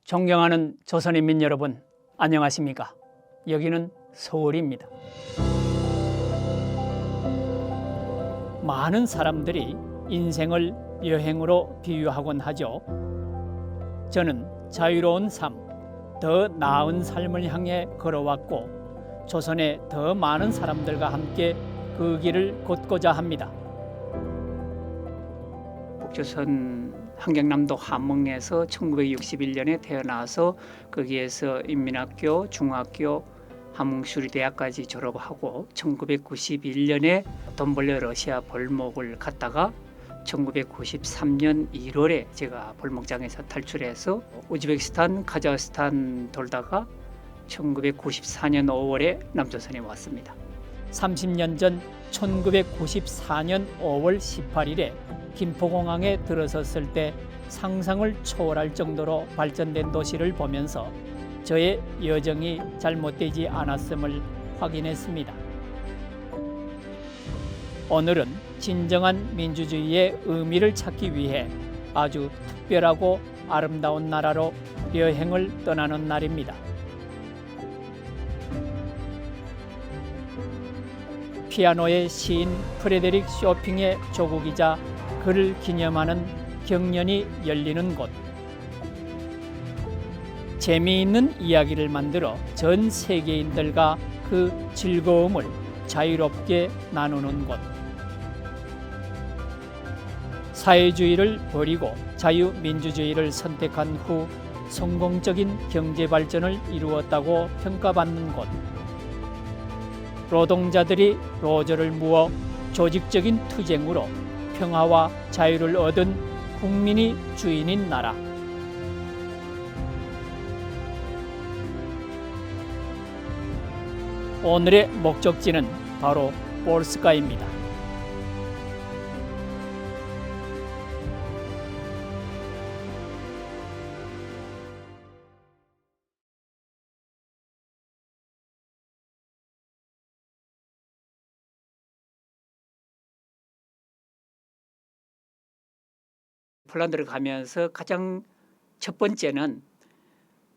존경하는 조선인민 여러분, 안녕하십니까? 여기는 서울입니다. 많은 사람들이 인생을 여행으로 비유하곤 하죠. 저는 자유로운 삶, 더 나은 삶을 향해 걸어왔고 조선의 더 많은 사람들과 함께 그 길을 걷고자 합니다. 북조선 함경남도 함흥에서 1961년에 태어나서 거기에서 인민학교, 중학교, 함흥수리대학까지 졸업하고 1991년에 돈 벌려 러시아 볼목을 갔다가 1993년 1월에 제가 볼목장에서 탈출해서 우즈베키스탄, 카자흐스탄 돌다가 1994년 5월에 남조선에 왔습니다. 30년 전 1994년 5월 18일에 김포공항에 들어섰을 때 상상을 초월할 정도로 발전된 도시를 보면서 저의 여정이 잘못되지 않았음을 확인했습니다. 오늘은 진정한 민주주의의 의미를 찾기 위해 아주 특별하고 아름다운 나라로 여행을 떠나는 날입니다. 피아노의 시인 프레데릭 쇼핑의 조국이자 그를 기념하는 경연이 열리는 곳. 재미있는 이야기를 만들어 전 세계인들과 그 즐거움을 자유롭게 나누는 곳. 사회주의를 버리고 자유민주주의를 선택한 후 성공적인 경제 발전을 이루었다고 평가받는 곳. 노동자들이 노조를 무어 조직적인 투쟁으로 평화와 자유를 얻은 국민이 주인인 나라. 오늘의 목적지는 바로 볼스카입니다. 폴란드를 가면서 가장 첫 번째는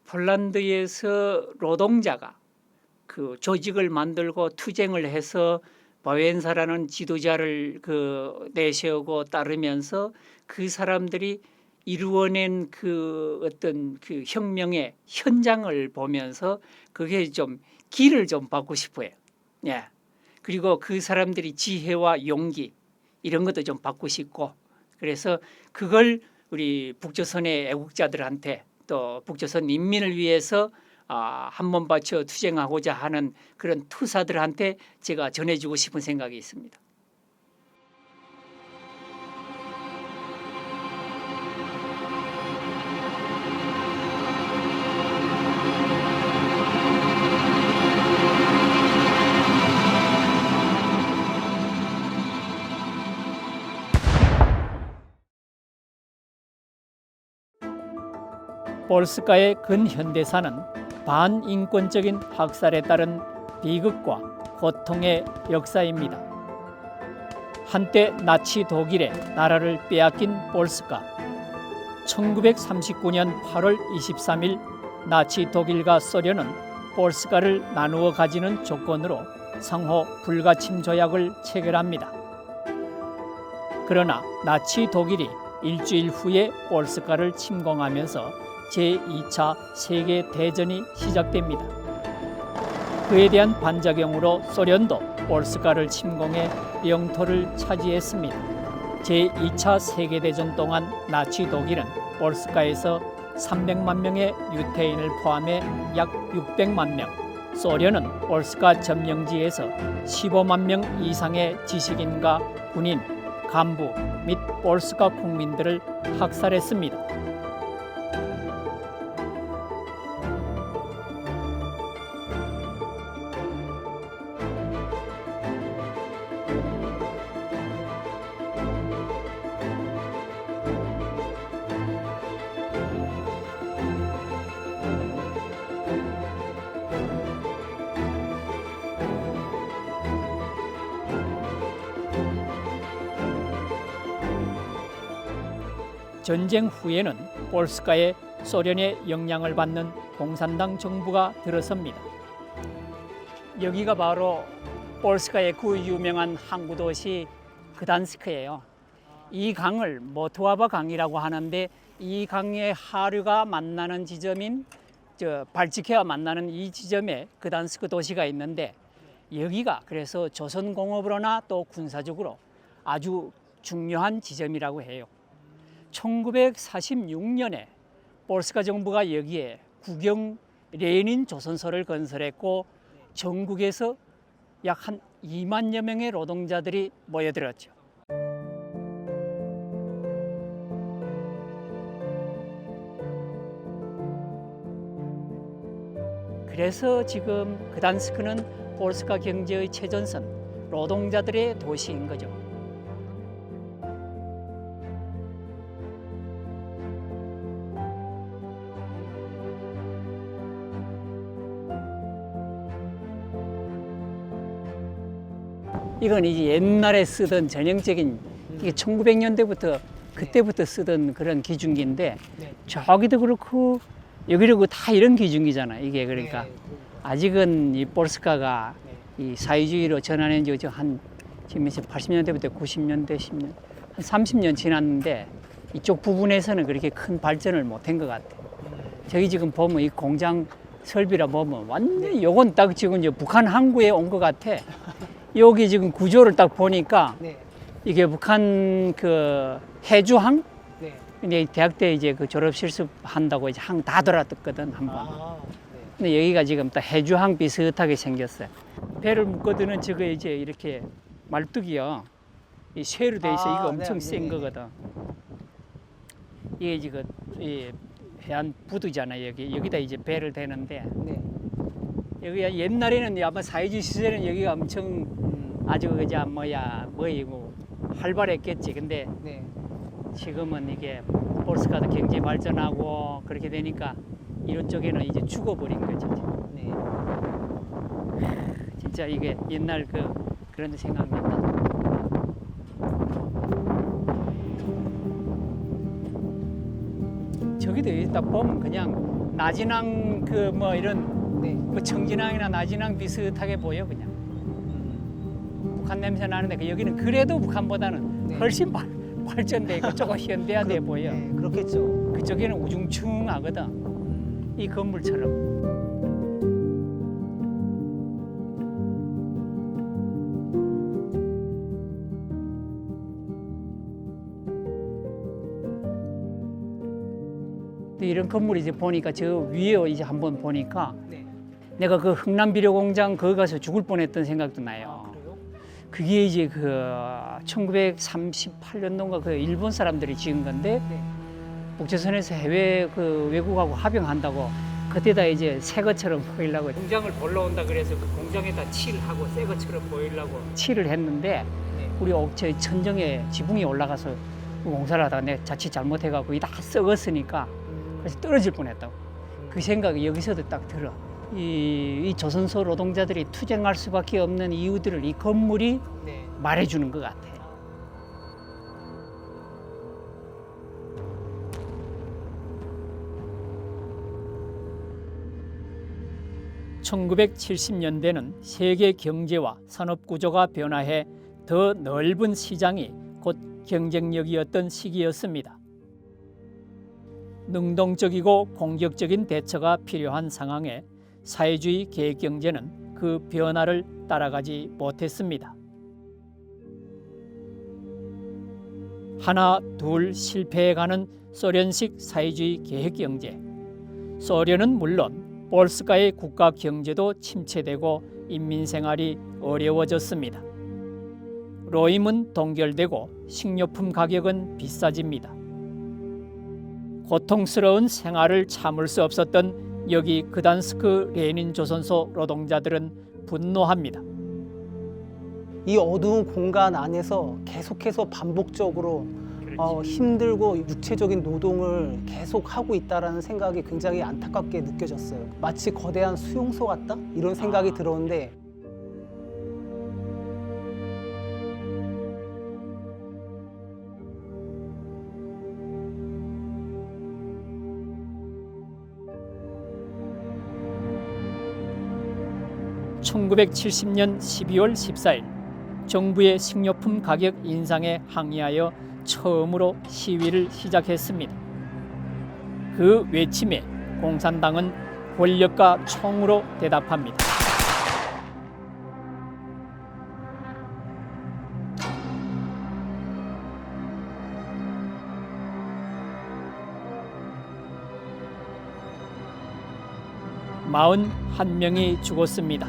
폴란드에서 노동자가 그 조직을 만들고 투쟁을 해서 바웬사라는 지도자를 내세우고 따르면서 그 사람들이 이루어낸 그 어떤 그 혁명의 현장을 보면서 그게 좀 길을 좀 받고 싶어요. 예. 그리고 그 사람들이 지혜와 용기 이런 것도 좀 받고 싶고, 그래서 그걸 우리 북조선의 애국자들한테 또 북조선 인민을 위해서 한 몸 바쳐 투쟁하고자 하는 그런 투사들한테 제가 전해주고 싶은 생각이 있습니다. 볼스카의 근현대사는 반인권적인 학살에 따른 비극과 고통의 역사입니다. 한때 나치 독일의 나라를 빼앗긴 볼스카. 1939년 8월 23일 나치 독일과 소련은 볼스카를 나누어 가지는 조건으로 상호 불가침 조약을 체결합니다. 그러나 나치 독일이 일주일 후에 볼스카를 침공하면서 제2차 세계대전이 시작됩니다. 그에 대한 반작용으로 소련도 볼스카를 침공해 영토를 차지했습니다. 제2차 세계대전 동안 나치 독일은 볼스카에서 300만 명의 유태인을 포함해 약 600만 명, 소련은 볼스카 점령지에서 15만 명 이상의 지식인과 군인, 간부 및 볼스카 국민들을 학살했습니다. 전쟁 후에는 볼스카의 소련의 영향을 받는 공산당 정부가 들어섭니다. 여기가 바로 폴스카의 그 유명한 항구 도시 그단스크예요. 이 강을 모트와바 강이라고 하는데 이 강의 하류가 만나는 지점인 발치케와 만나는 이 지점에 그단스크 도시가 있는데 여기가 그래서 조선공업으로나 또 군사적으로 아주 중요한 지점이라고 해요. 1946년에 폴스카 정부가 여기에 국영 레닌 조선소를 건설했고 전국에서 약 한 2만여 명의 노동자들이 모여들었죠. 그래서 지금 그단스크는 폴스카 경제의 최전선, 노동자들의 도시인 거죠. 이건 이제 옛날에 쓰던 전형적인 이게 1900년대부터 그때부터 쓰던 그런 기중기인데 네. 저기도 그렇고 여기도 다 이런 기중기잖아. 이게 그러니까 네. 아직은 이 폴스카가 네. 이 사회주의로 전환한 지 한 지금 80년대부터 90년대 10년 한 30년 지났는데 이쪽 부분에서는 그렇게 큰 발전을 못한 것 같아요. 저기 지금 보면 이 공장 설비라 보면 완전 요건 딱 지금 이제 북한 항구에 온 것 같아. 여기 지금 구조를 딱 보니까 네. 이게 북한 그 해주항? 네. 근데 대학 때 이제 그 졸업 실습한다고 이제 항 다 돌았거든 한 번. 아, 네. 근데 여기가 지금 딱 해주항 비슷하게 생겼어요. 배를 묶어두는 저거 이제 이렇게 말뚝이요. 이 쇠로 돼 있어. 이거 엄청 네, 센 네, 거거든. 이게 지금 이 해안 부두잖아 여기다 이제 배를 대는데 네. 여기가 옛날에는 아마 사회주의 시절에는 여기가 엄청 아주 그자 뭐이고 활발했겠지. 근데 네. 지금은 이게 폴스카도 경제 발전하고 그렇게 되니까 이런 쪽에는 이제 죽어버린 거죠. 네. 진짜 이게 옛날 그런 데 생각난다. 저기도 여기 딱 보면 그냥 나진항 그 뭐 이런 네. 뭐 청진항이나 나진항 비슷하게 보여 그냥. 북한 냄새 나는데 여기는 그래도 북한보다는 네. 훨씬 발전돼 있고 조금 현대화돼 보여. 네, 그렇겠죠. 그쪽에는 우중충하거든. 이 건물처럼. 이런 건물이 이제 보니까 저 위에 이제 한번 보니까 네. 내가 그 흥남 비료 공장 거기 가서 죽을 뻔했던 생각도 나요. 아, 그래요? 그게 이제 그 1938년도인가 그 일본 사람들이 지은 건데 네. 북조선에서 해외 그 외국하고 합병한다고 그때다 이제 새 것처럼 보이려고 공장을 보러 온다 그래서 그 공장에다 칠하고 새 것처럼 보이려고 칠을 했는데 네. 우리 옥체 천정에 지붕이 올라가서 공사를 하다가 내 자칫 잘못해갖고 이 다 썩었으니까 그래서 떨어질 뻔했다고. 그 생각이 여기서도 딱 들어. 이 조선소 노동자들이 투쟁할 수밖에 없는 이유들을 이 건물이 네. 말해주는 것 같아. (1970년대는) 세계 경제와 산업 구조가 변화해 더 넓은 시장이 곧 경쟁력이었던 시기였습니다. 능동적이고 공격적인 대처가 필요한 상황에 사회주의 계획경제는 그 변화를 따라가지 못했습니다. 하나 둘 실패해가는 소련식 사회주의 계획경제. 소련은 물론 폴스카의 국가 경제도 침체되고 인민생활이 어려워졌습니다. 로임은 동결되고 식료품 가격은 비싸집니다. 고통스러운 생활을 참을 수 없었던 여기 그단스크 레닌 조선소 노동자들은 분노합니다. 이 어두운 공간 안에서 계속해서 반복적으로 힘들고 육체적인 노동을 계속 하고 있다라는 생각이 굉장히 안타깝게 느껴졌어요. 마치 거대한 수용소 같다? 이런 생각이 들었는데 1970년 12월 14일 정부의 식료품 가격 인상에 항의하여 처음으로 시위를 시작했습니다. 그 외침에 공산당은 권력과 총으로 대답합니다. (41) 명이 죽었습니다.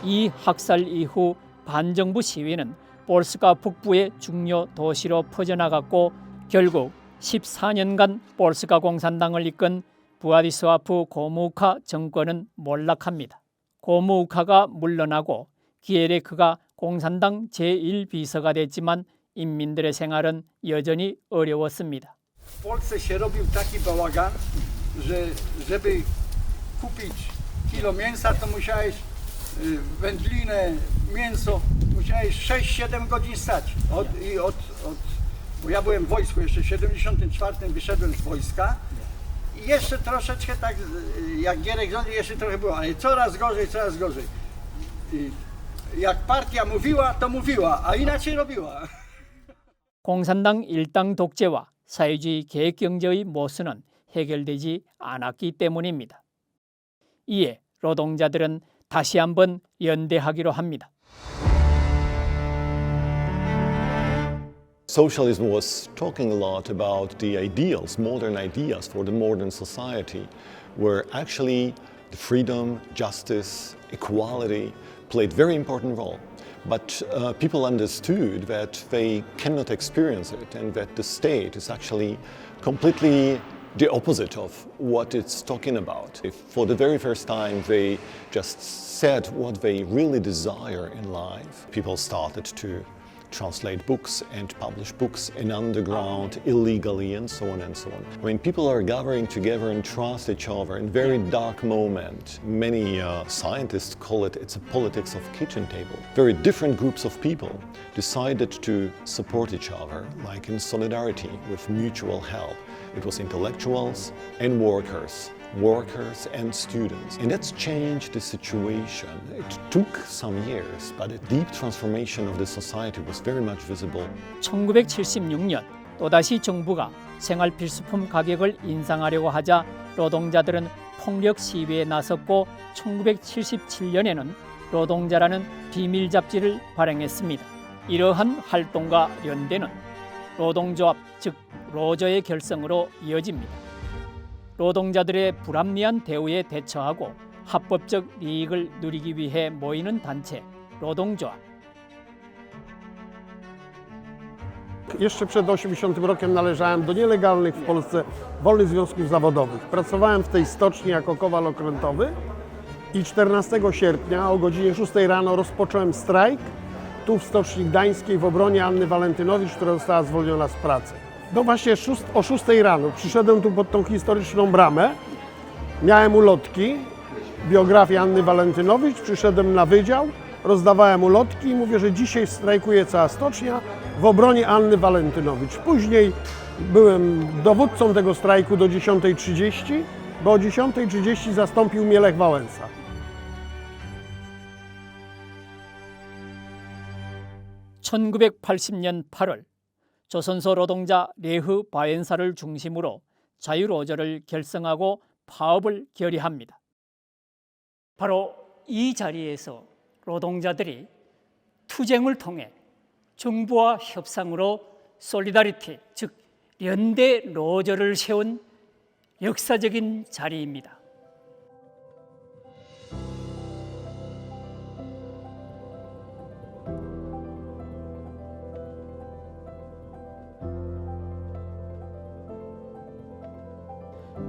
이 학살 이후 반정부 시위는 볼스카 북부의 중요 도시로 퍼져나갔고 결국 14년간 볼스카 공산당을 이끈 부아디스와프 고무우카 정권은 몰락합니다. 고무우카가 물러나고 기에레크가 공산당 제1비서가 됐지만 인민들의 생활은 여전히 어려웠습니다. W Polsce się robił taki bałagan, że żeby kupić kilo mięsa, to musiałeś wędlinę, mięso, musiałeś 6-7 godzin stać. Bo ja byłem w wojsku, jeszcze w 74 wyszedłem z wojska i jeszcze troszeczkę tak, jak Gierek rządził, jeszcze trochę było, ale coraz gorzej, coraz gorzej. Jak partia mówiła, to mówiła, a inaczej robiła. 공산당 일당 독재와 사회주의 계획경제의 모순은 해결되지 않았기 때문입니다. 이에 노동자들은 다시 한번 연대하기로 합니다. Socialism was talking a lot about the ideals, modern ideas for the modern society, where actually the freedom, justice, equality played very important role. But people understood that they cannot experience it and that the state is actually completely the opposite of what it's talking about. If for the very first time they just said what they really desire in life, people started to translate books and publish books in underground illegally and so on and so on. When people are gathering together and trust each other in very dark moment, many scientists call it's a politics of kitchen table. Very different groups of people decided to support each other, like in solidarity with mutual help. It was intellectuals and workers and students. And that's changed the situation. It took some years, but a deep transformation of the society was very much visible. 1976년 또다시 정부가 생활 필수품 가격을 인상하려고 하자 노동자들은 폭력 시위에 나섰고 1977년에는 노동자라는 비밀 잡지를 발행했습니다. 이러한 활동과 연대는 노동조합 즉 로저의 결성으로 이어집니다. 노동자들의 불합리한 대우에 대처하고 합법적 이익을 누리기 위해 모이는 단체 노동조합. Jeszcze przed 80 rokiem należałem do nielegalnych w Polsce wolnych związków zawodowych. Pracowałem w tej stoczni jako kowal okrętowy i 14 sierpnia o godzinie 6 rano rozpocząłem strajk tu w Stoczni Gdańskiej w obronie Anny Walentynowicz, która została zwolniona z pracy. No właśnie o 6 rano przyszedłem tu pod tą historyczną bramę, miałem ulotki, biografię Anny Walentynowicz, przyszedłem na wydział, rozdawałem ulotki i mówię, że dzisiaj strajkuje cała stocznia w obronie Anny Walentynowicz. Później byłem dowódcą tego strajku do 10:30, bo o 10:30 zastąpił mnie Lech Wałęsa. (1980년 8월) 조선소 노동자 레흐 바엔사를 중심으로 자유로저를 결성하고 파업을 결의합니다. 바로 이 자리에서 노동자들이 투쟁을 통해 정부와 협상으로 솔리다리티, 즉 연대 로저를 세운 역사적인 자리입니다.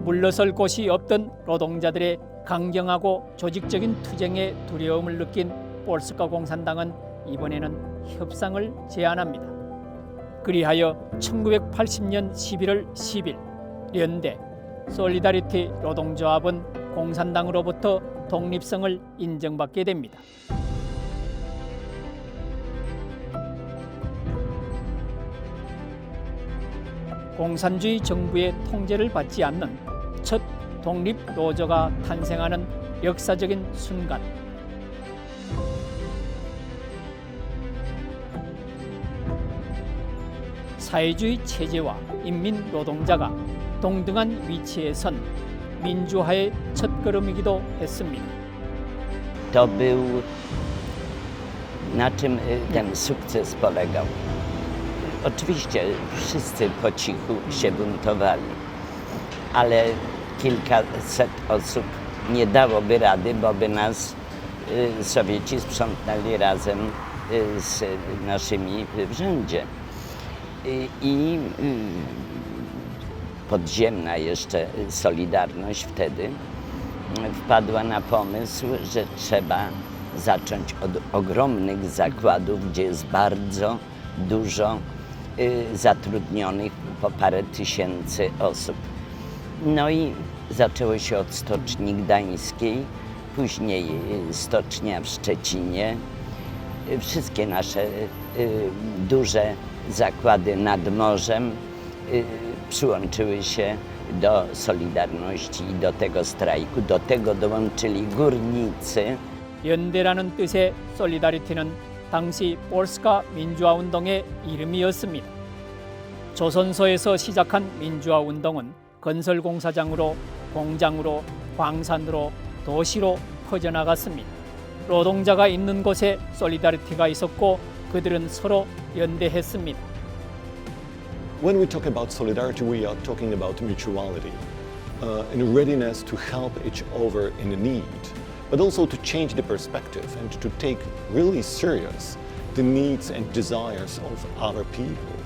물러설 곳이 없던 노동자들의 강경하고 조직적인 투쟁의 두려움을 느낀 볼스카 공산당은 이번에는 협상을 제안합니다. 그리하여 1980년 11월 10일 연대 솔리다리티 노동조합은 공산당으로부터 독립성을 인정받게 됩니다. 공산주의 정부의 통제를 받지 않는 첫 독립 노조가 탄생하는 역사적인 순간. 사회주의 체제와 인민 노동자가 동등한 위치에 선 민주화의 첫걸음이기도 했습니다. To był, na czym ten sukces polegał. Oczywiście wszyscy po cichu się buntowali, ale kilkaset osób nie dałoby rady, bo by nas Sowieci sprzątnęli razem z naszymi w rządzie. I podziemna jeszcze Solidarność wtedy wpadła na pomysł, że trzeba zacząć od ogromnych zakładów, gdzie jest bardzo dużo zatrudnionych, po parę tysięcy osób. No i zaczęło się od Stoczni Gdańskiej, później stocznia w Szczecinie. Wszystkie nasze duże zakłady nad morzem przyłączyły się do Solidarności i do tego strajku. Do tego dołączyli górnicy. 연대라는 뜻의 솔리다리티는 당시 볼스카 민주화 운동의 이름이었습니다. 조선소에서 시작한 민주화 운동은 건설 공사장으로, 공장으로, 광산으로, 도시로 퍼져나갔습니다. 노동자가 있는 곳에 솔리다리티가 있었고 그들은 서로 연대했습니다. When we talk about solidarity, we are talking about mutuality and a readiness to help each other in need, but also to change the perspective and to take really serious the needs and desires of other people.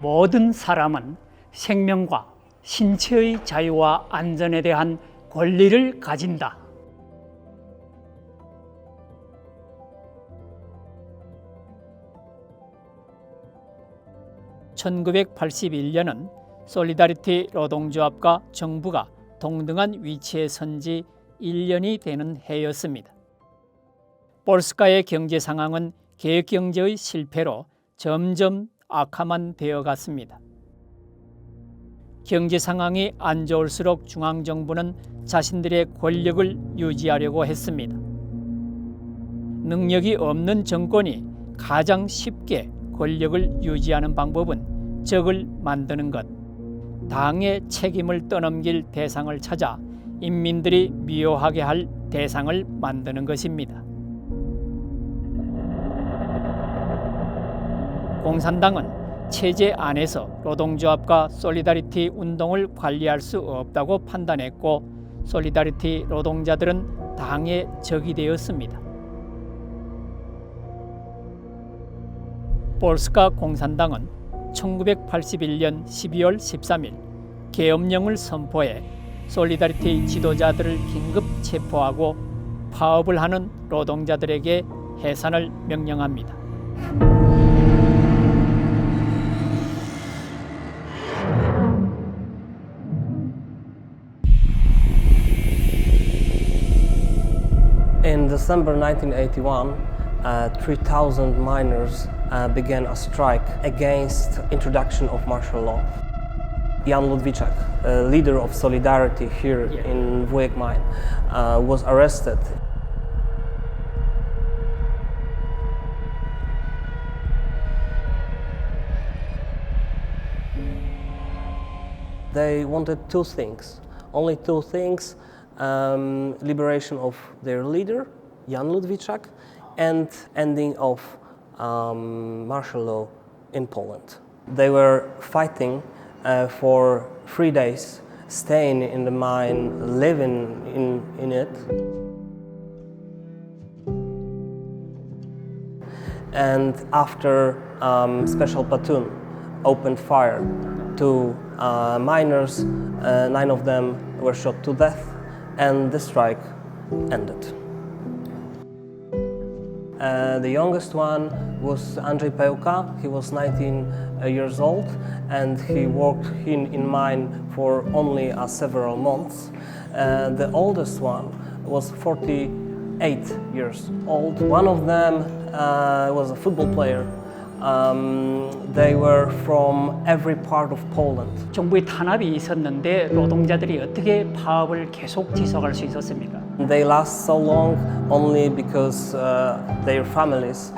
모든 사람은 생명과 신체의 자유와 안전에 대한 권리를 가진다. (1981년은) 솔리다리티 노동조합과 정부가 동등한 위치에 선 지 1년이 되는 해였습니다. 볼스카의 경제 상황은 계획경제의 실패로 점점 악화만 되어갔습니다. 경제 상황이 안 좋을수록 중앙정부는 자신들의 권력을 유지하려고 했습니다. 능력이 없는 정권이 가장 쉽게 권력을 유지하는 방법은 적을 만드는 것, 당의 책임을 떠넘길 대상을 찾아 인민들이 미워하게 할 대상을 만드는 것입니다. 공산당은 체제 안에서 노동조합과 솔리다리티 운동을 관리할 수 없다고 판단했고 솔리다리티 노동자들은 당의 적이 되었습니다. 볼스카 공산당은 1981년 12월 13일 계엄령을 선포해 솔리다리티 지도자들을 긴급 체포하고 파업을 하는 노동자들에게 해산을 명령합니다. In December 1981, 3,000 miners began a strike against introduction of martial law. Jan Ludwiczak, leader of Solidarity here in Wujek mine, was arrested. They wanted two things, only two things: liberation of their leader, Jan Ludwiczak, and ending of martial law in Poland. They were fighting for 3 days, staying in the mine, living in it. And after special platoon opened fire to miners, 9 of them were shot to death, and the strike ended. The youngest one was Andrzej Pełka. He was 19 years old, and he worked in mine for only several months. The oldest one was 48 years old. One of them was a football player they were from every part of Poland. 정부의 탄압이 있었는데 노동자들이 어떻게 파업을 계속 지속할 수 있었습니까? They last so long only because their families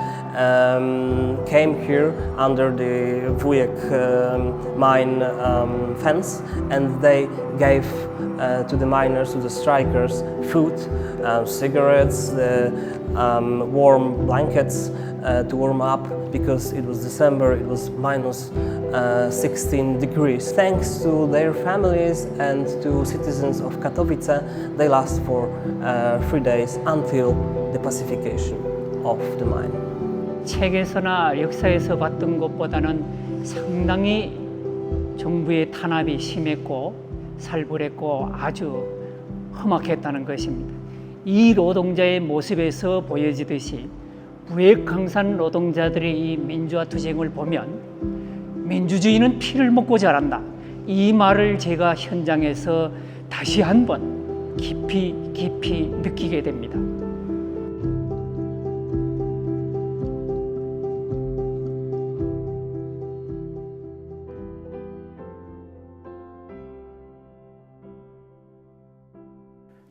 came here under the Wujek mine fence, and they gave to the miners, to the strikers, food, cigarettes, warm blankets to warm up, because it was December, it was minus 16 degrees. Thanks to their families and to citizens of Katowice, they last for 3 days until the pacification of the mine. 책에서나 역사에서 봤던 것보다는 상당히 정부의 탄압이 심했고 살벌했고 아주 험악했다는 것입니다. 이 노동자의 모습에서 보여지듯이 무액강산 노동자들의 이 민주화 투쟁을 보면 민주주의는 피를 먹고 자란다. 이 말을 제가 현장에서 다시 한번 깊이 느끼게 됩니다.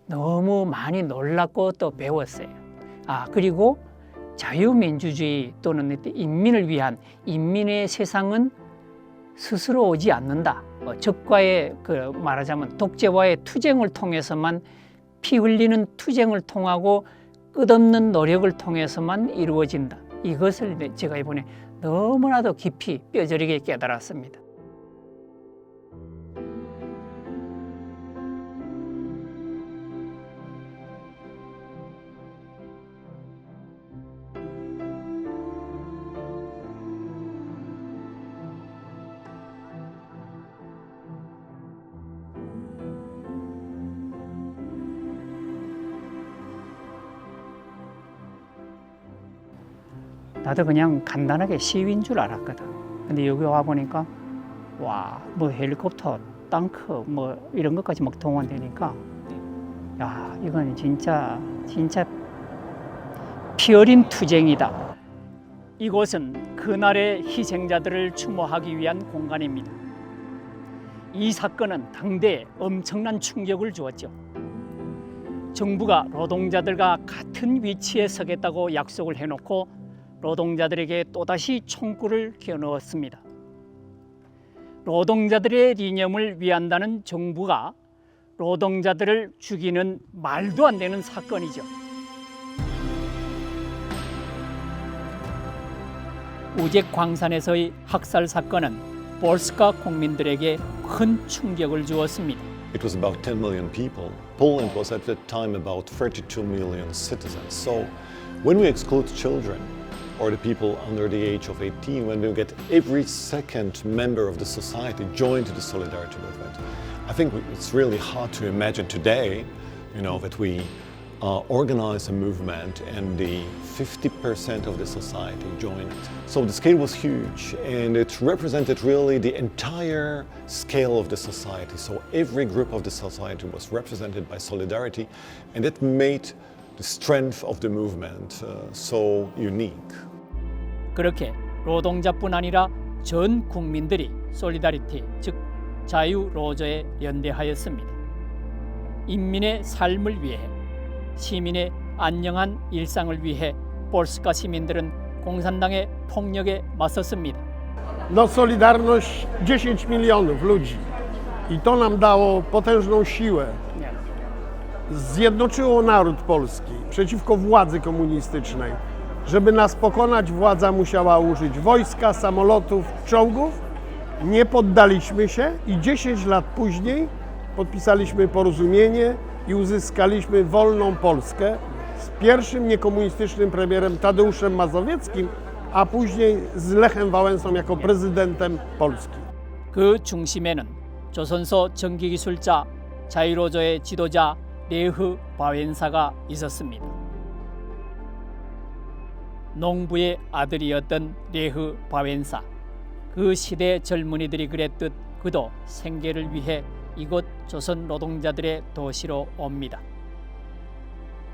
너무 많이 놀랐고 또 배웠어요. 그리고 자유민주주의 또는 인민을 위한 인민의 세상은 스스로 오지 않는다. 적과의 말하자면 독재와의 투쟁을 통해서만 피 흘리는 투쟁을 통하고 끝없는 노력을 통해서만 이루어진다. 이것을 제가 이번에 너무나도 깊이 뼈저리게 깨달았습니다. 나도 그냥 간단하게 시위인 줄 알았거든. 근데 여기 와 보니까 와, 뭐 헬리콥터, 땅크 뭐 이런 것까지 막 동원되니까 야, 이건 진짜 피 어린 투쟁이다. 이곳은 그날의 희생자들을 추모하기 위한 공간입니다. 이 사건은 당대에 엄청난 충격을 주었죠. 정부가 노동자들과 같은 위치에 서겠다고 약속을 해놓고 노동자들에게 또다시 총구를 겨누었습니다. 노동자들의 이념을 위한다는 정부가 노동자들을 죽이는 말도 안 되는 사건이죠. 우젝 광산에서의 학살 사건은 볼스카 국민들에게 큰 충격을 주었습니다. It was about 10 million people. Poland was at that time about 32 million citizens. So when we exclude children or the people under the age of 18, when we get every second member of the society joined the solidarity movement, I think it's really hard to imagine today, that we organize a movement and the 50% of the society join it. So the scale was huge, and it represented really the entire scale of the society. So every group of the society was represented by solidarity, and that made the strength of the movement so unique. 그렇게 노동자뿐 아니라 전 국민들이 솔리다리티, 즉 자유로저에 연대하였습니다. 인민의 삶을 위해, 시민의 안녕한 일상을 위해 볼스카 시민들은 공산당의 폭력에 맞섰습니다. No, Solidarność 10 milionów ludzi i to nam dało potężną siłę. Zjednoczyło naród polski przeciwko władzy komunistycznej. Żeby nas pokonać, władza musiała użyć wojska, samolotów, czołgów. Nie poddaliśmy się i 10 lat później podpisaliśmy porozumienie i uzyskaliśmy wolną Polskę z pierwszym niekomunistycznym premierem Tadeuszem Mazowieckim, a później z Lechem Wałęsą jako prezydentem Polski. 그 중심에는 조선소 전기기술자 자유로저의 지도자 레흐 바웬사가 있었습니다. 농부의 아들이었던 레흐 바웬사. 그 시대 젊은이들이 그랬듯 그도 생계를 위해 이곳 조선 노동자들의 도시로 옵니다.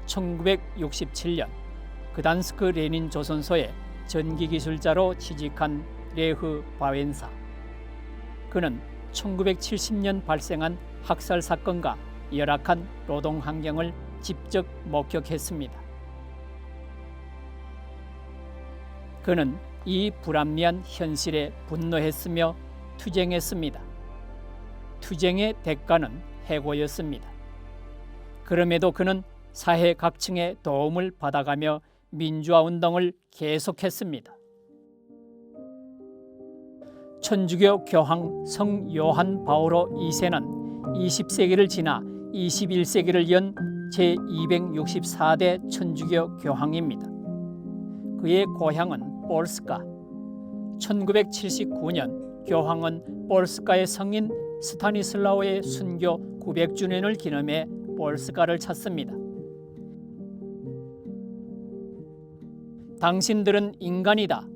1967년 그단스크 레닌 조선소에 전기기술자로 취직한 레흐 바웬사. 그는 1970년 발생한 학살 사건과 열악한 노동 환경을 직접 목격했습니다. 그는 이 불합리한 현실에 분노했으며 투쟁했습니다. 투쟁의 대가는 해고였습니다. 그럼에도 그는 사회 각층의 도움을 받아가며 민주화 운동을 계속했습니다. 천주교 교황 성 요한 바오로 2세는 20세기를 지나 21세기를 연 제264대 천주교 교황입니다. 그의 고향은 볼스카. 1979년 교황은 볼스카의 성인 스타니슬라오의 순교 900주년을 기념해 볼스카를 찾습니다. 당신들은 인간이다.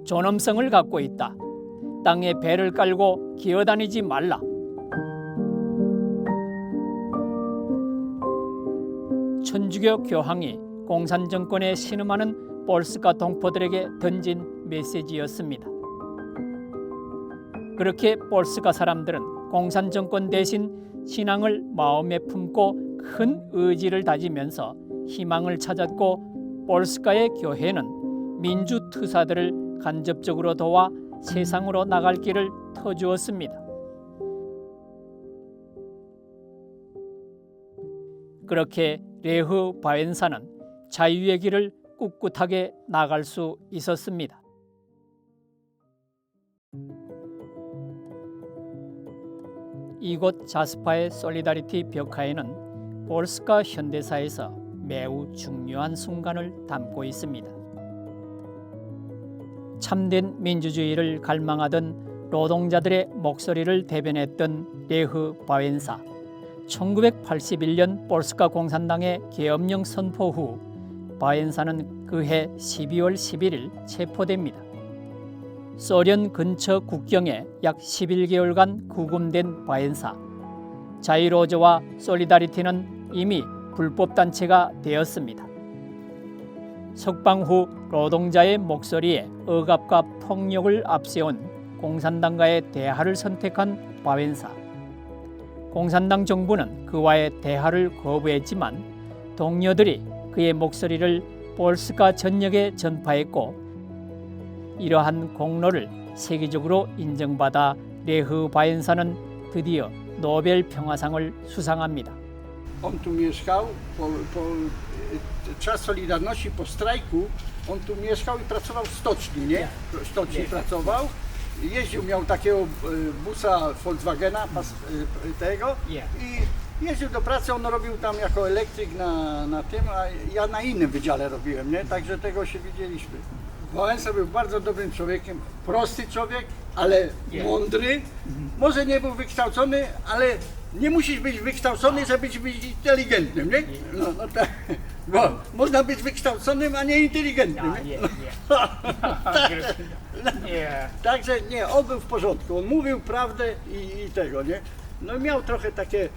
존엄성을 갖고 있다. 땅에 배를 깔고 기어다니지 말라. 천주교 교황이 공산정권에 신음하는 볼스카 동포들에게 던진 메시지였습니다. 그렇게 볼스카 사람들은 공산정권 대신 신앙을 마음에 품고 큰 의지를 다지면서 희망을 찾았고, 볼스카의 교회는 민주투사들을 간접적으로 도와 세상으로 나갈 길을 터주었습니다. 그렇게 레흐 바웬사는 자유의 길을 꿋꿋하게 나갈 수 있었습니다. 이곳 자스파의 솔리다리티 벽화에는 볼스카 현대사에서 매우 중요한 순간을 담고 있습니다. 참된 민주주의를 갈망하던 노동자들의 목소리를 대변했던 레흐 바웬사. 1981년 볼스카 공산당의 계엄령 선포 후 바웬사는 그해 12월 11일 체포됩니다. 소련 근처 국경에 약 11개월간 구금된 바웬사. 자유로저와 솔리다리티는 이미 불법단체가 되었습니다. 석방 후 노동자의 목소리에 억압과 폭력을 앞세운 공산당과의 대화를 선택한 바웬사. 공산당 정부는 그와의 대화를 거부했지만 동료들이 그의 목소리를 볼스카 전역에 전파했고, 이러한功로를 세계적으로 인정받아 레흐 바웬사는 드디어 노벨 평화상을 수상합니다. On tu mieszkał po czas Solidarności, po strajku, on tu mieszkał i pracował w stoczni, nie? W stoczni pracował. Jeździł, miał takiego busa Volkswagena tego i jeździł do pracy, on robił tam jako elektryk na tym, a ja na innym wydziale robiłem, nie? Także tego się widzieliśmy. Wałęsa był bardzo dobrym człowiekiem, prosty człowiek, ale mądry. Może nie był wykształcony, ale nie musisz być wykształcony, żeby być inteligentnym, nie? No tak. Bo można być wykształconym, a nie inteligentnym. Także nie, on był w porządku, on mówił prawdę i tego, nie? No miał trochę takie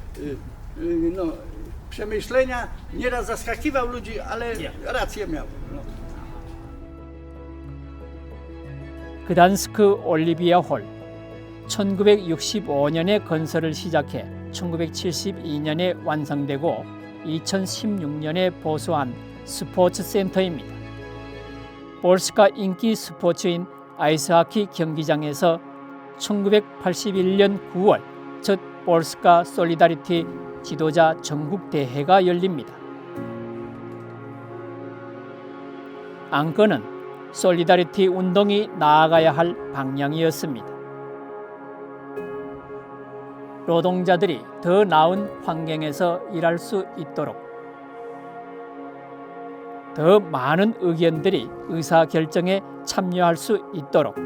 przemyślenia, nieraz zaskakiwał ludzi, ale rację miał. No. 그단스크 올리비아 홀. 1965년에 건설을 시작해 1972년에 완성되고 2016년에 보수한 스포츠 센터입니다. 볼스카 인기 스포츠인 아이스하키 경기장에서 1981년 9월 첫 볼스카 솔리다리티 지도자 전국 대회가 열립니다. 안건은 솔리다리티 운동이 나아가야 할 방향이었습니다. 노동자들이 더 나은 환경에서 일할 수 있도록, 더 많은 의견들이 의사결정에 참여할 수 있도록,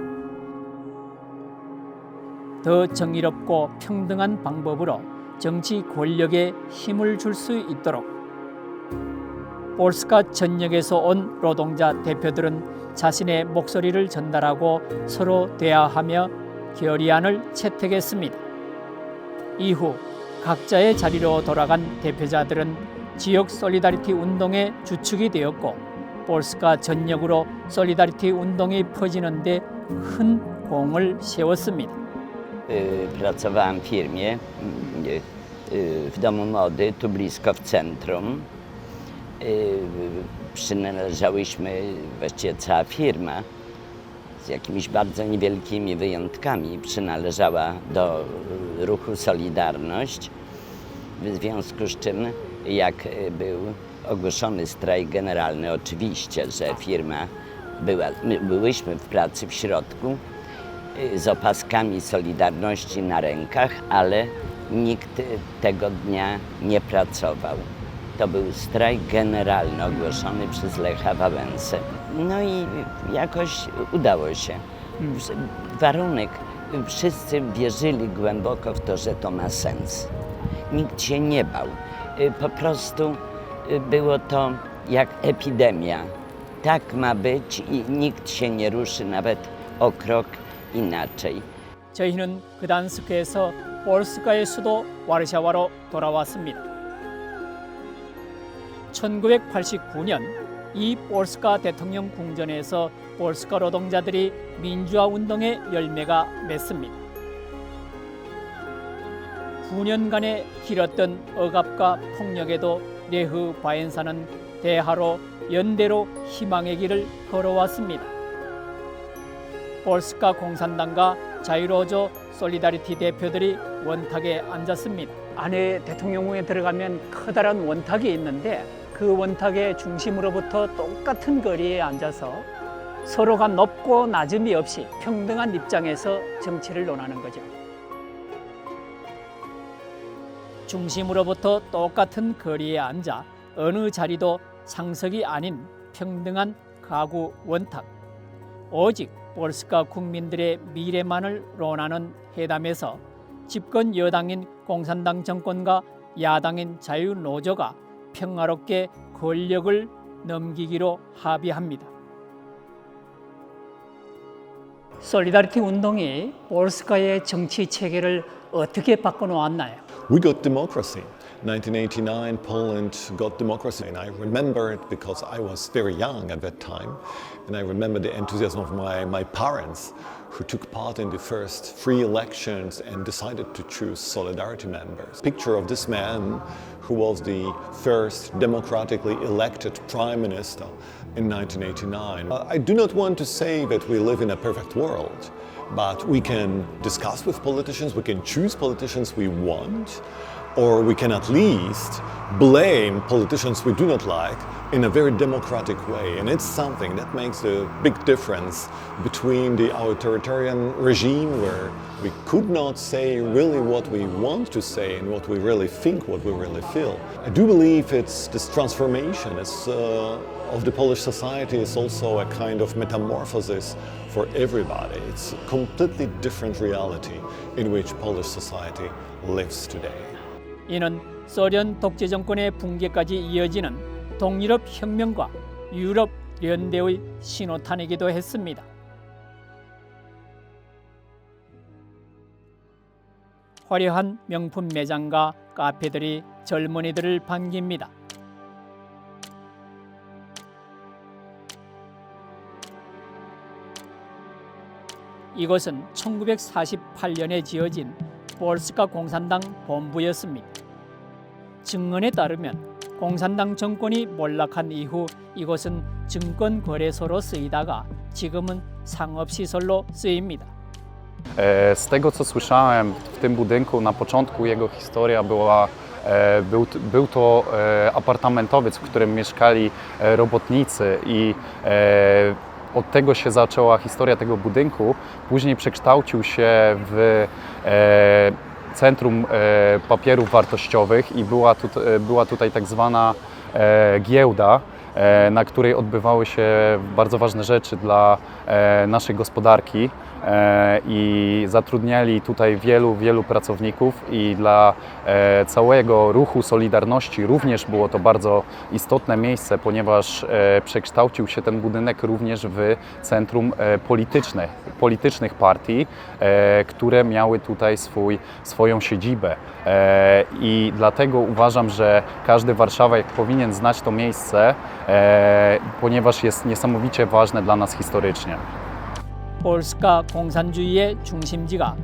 더 정의롭고 평등한 방법으로 정치 권력에 힘을 줄 수 있도록, 볼스카 전역에서 온 노동자 대표들은 자신의 목소리를 전달하고 서로 대화하며 결의안을 채택했습니다. 이후 각자의 자리로 돌아간 대표자들은 지역 솔리다리티 운동의 주축이 되었고, 볼스카 전역으로 솔리다리티 운동이 퍼지는데 큰 공을 se웠습니다. Pracowałam w firmie w domu mody, tu blisko w centrum. Przynależałyśmy, właściwie cała firma, z jakimiś bardzo niewielkimi wyjątkami, przynależała do ruchu Solidarność, w związku z czym jak był ogłoszony strajk generalny, oczywiście, że firma byłyśmy w pracy w środku z opaskami Solidarności na rękach, ale nikt tego dnia nie pracował. To był strajk generalny ogłoszony przez Lecha Wałęsę. No i jakoś udało się. Warunek, wszyscy wierzyli głęboko w to, że to ma sens. Nikt się nie bał. Po prostu było to jak epidemia. Tak ma być i nikt się nie ruszy nawet o krok inaczej. 저희는 그단스크에서 볼스카의 수도 와르샤와로 돌아왔습니다. 1989년 이 볼스카 대통령 궁전에서 볼스카 노동자들이 민주화 운동의 열매가 맺습니다. 9년간의 길었던 억압과 폭력에도 레흐 바엔사는 대하로 연대로 희망의 길을 걸어왔습니다. 볼스카 공산당과 자유로조 솔리다리티 대표들이 원탁에 앉았습니다. 안에 대통령궁에 들어가면 커다란 원탁이 있는데 그 원탁의 중심으로부터 똑같은 거리에 앉아서 서로가 높고 낮음이 없이 평등한 입장에서 정치를 논하는 거죠. 중심으로부터 똑같은 거리에 앉아 어느 자리도 상석이 아닌 평등한 가구 원탁. 오직 볼스카 국민들의 미래만을 논하는 회담에서 집권 여당인 공산당 정권과 야당인 자유노조가 평화롭게 권력을 넘기기로 합의합니다. 솔리다리티 운동이 볼스카의 정치 체계를 어떻게 바꿔놓았나요? We got democracy. 1989, Poland got democracy, and I remember it because I was very young at that time, and I remember the enthusiasm of my parents who took part in the first free elections and decided to choose Solidarity members. Picture of this man who was the first democratically elected prime minister in 1989. I do not want to say that we live in a perfect world, but we can discuss with politicians, we can choose politicians we want, or we can at least blame politicians we do not like in a very democratic way. And it's something that makes a big difference between the authoritarian regime where we could not say really what we want to say and what we really think, what we really feel. I do believe it's this transformation of the Polish society is also a kind of metamorphosis for everybody. It's a completely different reality in which Polish society lives today. 이는 소련 독재 정권의 붕괴까지 이어지는 동유럽 혁명과 유럽 연대의 신호탄이기도 했습니다. 화려한 명품 매장과 카페들이 젊은이들을 반깁니다. 이곳은 1948년에 지어진 볼스카 공산당 본부였습니다. 증언에 따르면 공산당 정권이 몰락한 이후 이곳은 증권 거래소로 쓰이다가 지금은 상업시설로 쓰입니다. Z tego co słyszałem, w tym budynku na początku jego historia był to apartamentowiec, w którym mieszkali robotnicy i od tego się zaczęła historia tego budynku. Później przekształcił się w Centrum Papierów Wartościowych i była tutaj tak zwana giełda, na której odbywały się bardzo ważne rzeczy dla naszej gospodarki. i zatrudniali tutaj wielu pracowników i dla całego ruchu Solidarności również było to bardzo istotne miejsce, ponieważ przekształcił się ten budynek również w centrum politycznych partii, które miały tutaj swoją siedzibę. I dlatego uważam, że każdy warszawiak powinien znać to miejsce, ponieważ jest niesamowicie ważne dla nas historycznie. 폴스카 공산주의의 중심지가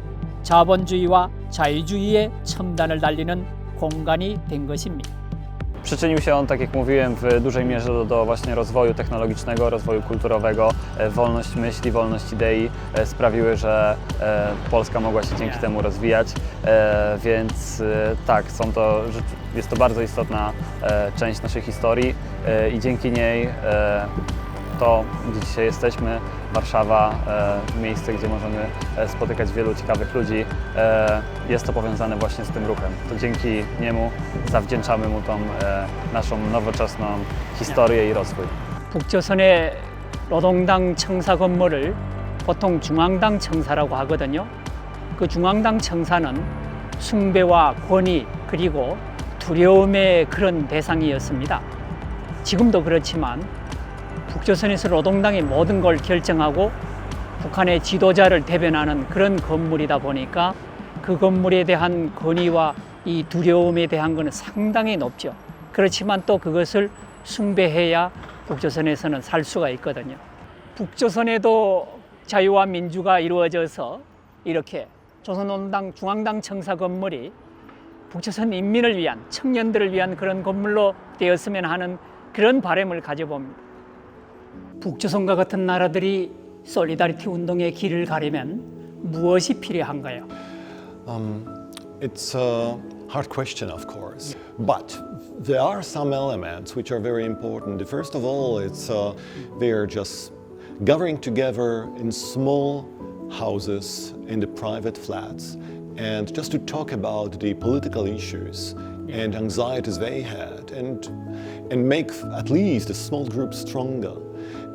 자본주의와 자유주의의 첨단을 달리는 공간이 된 것입니다. Przyczynił się on, tak jak mówiłem, w dużej mierze do właśnie rozwoju technologicznego, rozwoju kulturowego. Wolność myśli, wolność idei sprawiły, że Polska mogła się dzięki temu rozwijać, więc tak, jest to bardzo istotna część naszej historii i dzięki niej to, gdzie dzisiaj jesteśmy, Warszawa, miejsce, gdzie możemy spotykać wielu ciekawych ludzi, jest to powiązane właśnie z tym ruchem. To dzięki niemu zawdzięczamy mu tą naszą nowoczesną historię i rozwój. 북조선의 노동당 청사 건물을 보통 중앙당 청사라고 하거든요. 그 중앙당 청사는 숭배와 권위 그리고 두려움의 그런 대상이었습니다. 지금도 그렇지만 북조선에서 노동당이 모든 걸 결정하고 북한의 지도자를 대변하는 그런 건물이다 보니까 그 건물에 대한 권위와 이 두려움에 대한 것은 상당히 높죠. 그렇지만 또 그것을 숭배해야 북조선에서는 살 수가 있거든요. 북조선에도 자유와 민주가 이루어져서 이렇게 조선노동당 중앙당 청사 건물이 북조선 인민을 위한, 청년들을 위한 그런 건물로 되었으면 하는 그런 바람을 가져봅니다. 북조선과 같은 나라들이 솔리다리티 운동의 길을 가려면 무엇이 필요한가요? It's a hard question, of course, but there are some elements which are very important. First of all, they're just gathering together in small houses, in the private flats, and just to talk about the political issues and anxieties they had, and make at least a small group stronger.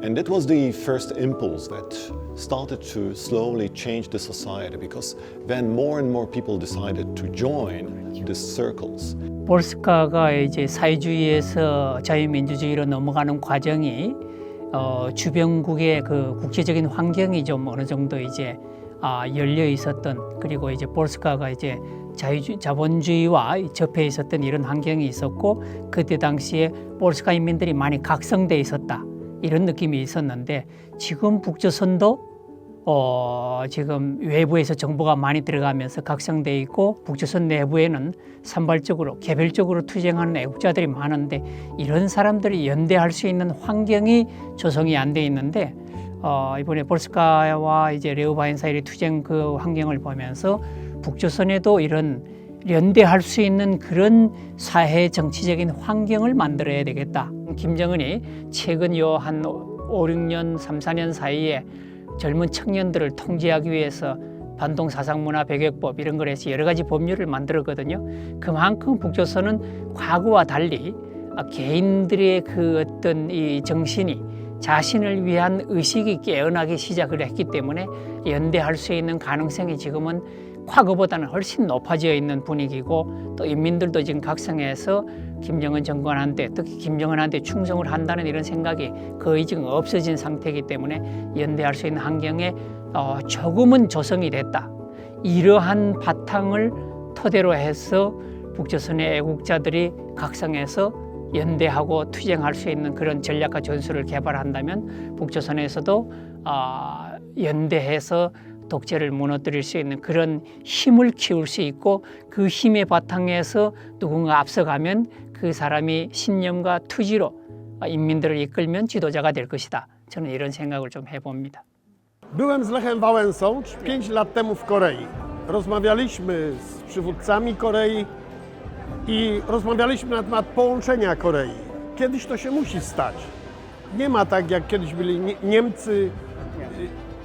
And that was the first impulse that started to slowly change the society, because then more and more people decided to join these circles. 폴스카가 이제 사회주의에서 자유민주주의로 넘어가는 과정이 주변국의 그 국제적인 환경이 좀 어느 정도 이제 열려 있었던, 그리고 이제 폴스카가 이제 자본주의와 접해 있었던 이런 환경이 있었고, 그때 당시에 폴스카 인민들이 많이 각성돼 있었다, 이런 느낌이 있었는데, 지금 북조선도 지금 외부에서 정보가 많이 들어가면서 각성돼 있고, 북조선 내부에는 산발적으로 개별적으로 투쟁하는 애국자들이 많은데, 이런 사람들이 연대할 수 있는 환경이 조성이 안 돼 있는데, 이번에 폴스카와 이제 레오 바이엔사일의 투쟁 그 환경을 보면서 북조선에도 이런 연대할 수 있는 그런 사회 정치적인 환경을 만들어야 되겠다. 김정은이 최근 요 한 5, 6년, 3, 4년 사이에 젊은 청년들을 통제하기 위해서 반동 사상문화 배격법 이런 걸 해서 여러 가지 법률을 만들었거든요. 그만큼 북조선은 과거와 달리 개인들의 그 어떤 이 정신이 자신을 위한 의식이 깨어나기 시작을 했기 때문에 연대할 수 있는 가능성이 지금은 과거보다는 훨씬 높아져 있는 분위기고, 또 인민들도 지금 각성해서 김정은 정권한테, 특히 김정은한테 충성을 한다는 이런 생각이 거의 지금 없어진 상태이기 때문에 연대할 수 있는 환경에 조금은 조성이 됐다. 이러한 바탕을 토대로 해서 북조선의 애국자들이 각성해서 연대하고 투쟁할 수 있는 그런 전략과 전술을 개발한다면 북조선에서도 연대해서 독재를 무너뜨릴 수 있는 그런 힘을 키울 수 있고, 그 힘의 바탕에서 누군가 앞서가면 그 사람이 신념과 투지로 인민들을 이끌면 지도자가 될 것이다. 저는 이런 생각을 좀 해봅니다. Byłem z Lechem Wałęsą 5 lat temu w Korei. Rozmawialiśmy z przywódcami Korei i rozmawialiśmy na temat połączenia Korei. Kiedyś to się musi stać. Nie ma tak, jak kiedyś byli Niemcy,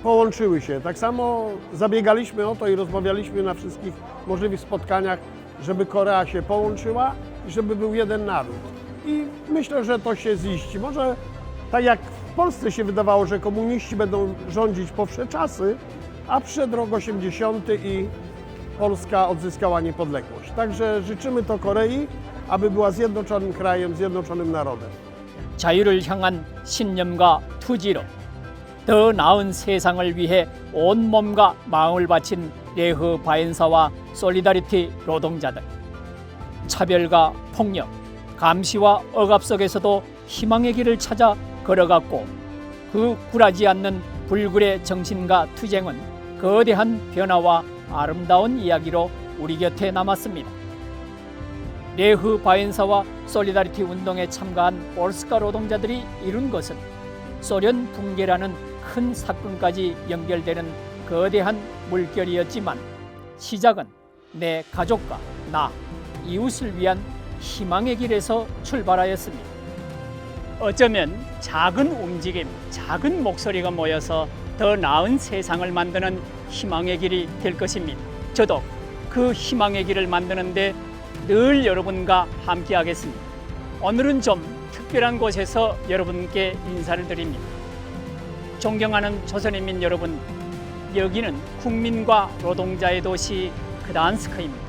połączyły się. Tak samo zabiegaliśmy o to i rozmawialiśmy na wszystkich możliwych spotkaniach, żeby Korea się połączyła i żeby był jeden naród. I myślę, że to się ziści. Może tak jak w Polsce się wydawało, że komuniści będą rządzić po wsze czasy, a przyszedł rok 80 i Polska odzyskała niepodległość. Także życzymy to Korei, aby była zjednoczonym krajem, zjednoczonym narodem. 자유를 향한 신념과 투지로 더 나은 세상을 위해 온 몸과 마음을 바친 레흐 바엔사와 솔리다리티 노동자들. 차별과 폭력, 감시와 억압 속에서도 희망의 길을 찾아 걸어갔고 그 굴하지 않는 불굴의 정신과 투쟁은 거대한 변화와 아름다운 이야기로 우리 곁에 남았습니다. 레흐 바엔사와 솔리다리티 운동에 참가한 폴스카 노동자들이 이룬 것은 소련 붕괴라는 큰 사건까지 연결되는 거대한 물결이었지만 시작은 내 가족과 나, 이웃을 위한 희망의 길에서 출발하였습니다. 어쩌면 작은 움직임, 작은 목소리가 모여서 더 나은 세상을 만드는 희망의 길이 될 것입니다. 저도 그 희망의 길을 만드는데 늘 여러분과 함께 하겠습니다. 오늘은 좀 특별한 곳에서 여러분께 인사를 드립니다. 존경하는 조선인민 여러분, 여기는 국민과 노동자의 도시 그단스크입니다.